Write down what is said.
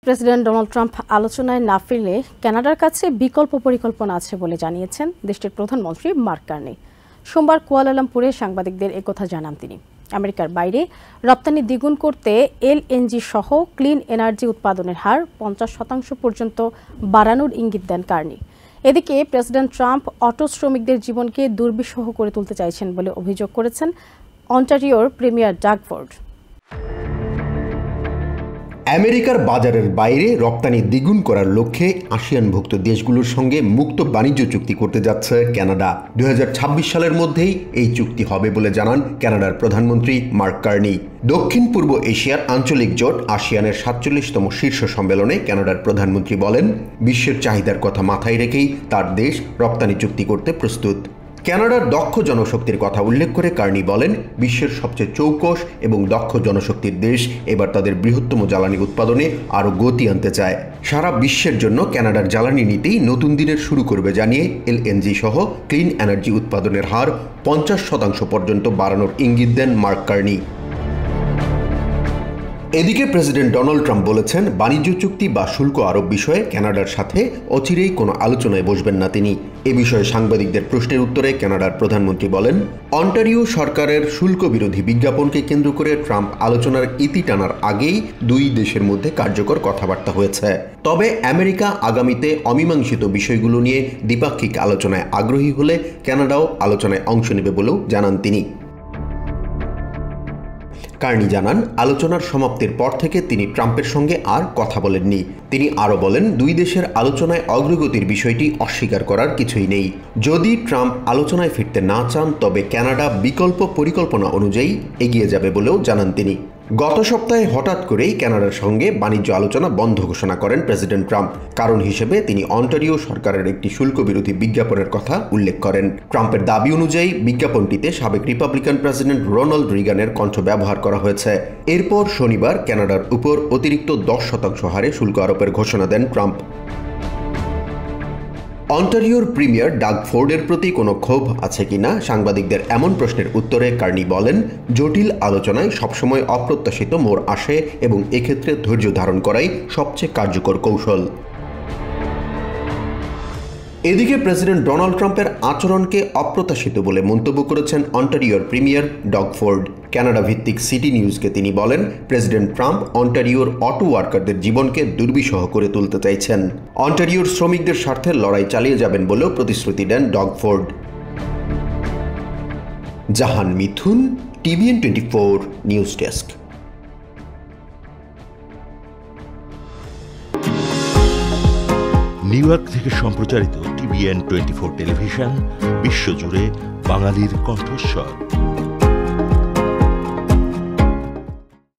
President Donald Trump আলোচনায় না ফিরলে কানাডার কাছে বিকল্প পরিকল্পনা আছে বলে জানিয়েছেন দেশটির প্রধানমন্ত্রী মার্ক কার্নি। সোমবার কুয়ালালামপুরে সাংবাদিকদের একথা জানান তিনি। আমেরিকার বাইরে রপ্তানি দ্বিগুণ করতে এলএনজি সহ ক্লিন এনার্জি উৎপাদনের হার 50% পর্যন্ত বাড়ানোর ইঙ্গিত দেন কার্নি। এদিকে প্রেসিডেন্ট ট্রাম্প অটো শ্রমিকদের জীবনকে দুর্বিষহ করে তুলতে চাইছেন বলে অভিযোগ করেছেন অন্টারিওর প্রিমিয়ার ডাগ ফোর্ড। আমেরিকার বাজারের বাইরে রপ্তানি দ্বিগুণ করার লক্ষ্যে আসিয়ানভুক্ত দেশগুলোর সঙ্গে মুক্ত বাণিজ্য চুক্তি করতে যাচ্ছে কানাডা। 2026 সালের মধ্যেই এই চুক্তি হবে বলে জানান কানাডার প্রধানমন্ত্রী মার্ক কার্নি। দক্ষিণ পূর্ব এশিয়ার আঞ্চলিক জোট আসিয়ানের 47তম শীর্ষ সম্মেলনে কানাডার প্রধানমন্ত্রী বলেন, বিশ্বের চাহিদার কথা মাথায় রেখেই তার দেশ রপ্তানি চুক্তি করতে প্রস্তুত। কানাডার দক্ষ জনশক্তির কথা উল্লেখ করে কার্নি বলেন, বিশ্বের সবচেয়ে চৌকস এবং দক্ষ জনশক্তির দেশ এবার তাদের বৃহত্তম জ্বালানি উৎপাদনে আরও গতি আনতে চায়। সারা বিশ্বের জন্য কানাডার জ্বালানি নীতি নতুন দিনের শুরু করবে জানিয়ে এলএনজি সহ ক্লিন এনার্জি উৎপাদনের হার 50% পর্যন্ত বাড়ানোর ইঙ্গিত দেন মার্ক কার্নি। এদিকে প্রেসিডেন্ট ডোনাল্ড ট্রাম্প বলেছেন, বাণিজ্য চুক্তি বা শুল্ক আরোপ বিষয়ে কানাডার সাথে অচিরেই কোনো আলোচনায় বসবেন না তিনি। এ বিষয়ে সাংবাদিকদের প্রশ্নের উত্তরে কানাডার প্রধানমন্ত্রী বলেন, অন্টারিও সরকারের শুল্ক বিরোধী বিজ্ঞাপনকে কেন্দ্র করে ট্রাম্প আলোচনার ইতি টানার আগেই দুই দেশের মধ্যে কার্যকর কথাবার্তা হয়েছে। তবে আমেরিকা আগামীতে অমীমাংসিত বিষয়গুলো নিয়ে দ্বিপাক্ষিক আলোচনায় আগ্রহী হলে কানাডাও আলোচনায় অংশ নেবে বলেও জানান তিনি। কার্নি জানান, আলোচনার সমাপ্তির পর থেকে তিনি ট্রাম্পের সঙ্গে আর কথা বলেননি। তিনি আরও বলেন, দুই দেশের আলোচনায় অগ্রগতির বিষয়টি অস্বীকার করার কিছুই নেই। যদি ট্রাম্প আলোচনায় ফিরতে না চান তবে কানাডা বিকল্প পরিকল্পনা অনুযায়ী এগিয়ে যাবে বলেও জানান তিনি। গত সপ্তাহে হঠাৎ করেই কানাডার সঙ্গে বাণিজ্য আলোচনা বন্ধ ঘোষণা করেন প্রেসিডেন্ট ট্রাম্প। কারণ হিসেবে তিনি অন্টারিও সরকারের একটি শুল্ক বিরোধী বিজ্ঞাপনের কথা উল্লেখ করেন। ট্রাম্পের দাবি অনুযায়ী বিজ্ঞাপনটিতে সাবেক রিপাবলিকান প্রেসিডেন্ট রোনাল্ড রিগানের কণ্ঠ ব্যবহার করা হয়েছে। এরপর শনিবার কানাডার উপর অতিরিক্ত 10% হারে শুল্ক আরোপের ঘোষণা দেন ট্রাম্প। অন্টারিওর প্রিমিয়ার ডাগ ফোর্ডের প্রতি কোনো ক্ষোভ আছে কিনা সাংবাদিকদের এমন প্রশ্নের উত্তরে কার্নি বলেন, জটিল আলোচনায় সবসময় অপ্রত্যাশিত মোড় আসে এবং এক্ষেত্রে ধৈর্য ধারণ করাই সবচেয়ে কার্যকর কৌশল। এদিকে প্রেসিডেন্ট ডোনাল্ড ট্রাম্পের আচরণকে অপ্রত্যাশিত বলে মন্তব্য করেছেন অন্টারিওর প্রিমিয়ার ডাগ ফোর্ড। কানাডা ভিত্তিক সিটি নিউজকে তিনি বলেন, প্রেসিডেন্ট ট্রাম্প অন্টারিওর অটো ওয়ার্কারদের জীবনকে দুর্বিষহ করে তুলতে চাইছেন। অন্টারিওর শ্রমিকদের স্বার্থে লড়াই চালিয়ে যাবেন বলেও প্রতিশ্রুতি দেন ডাগ ফোর্ড। জাহান মিথুন, TVN 24 news desk. New York থেকে সম্প্রচারিত TVN 24 টেলিভিশন বিশ্বজুড়ে বাঙালির কণ্ঠস্বর।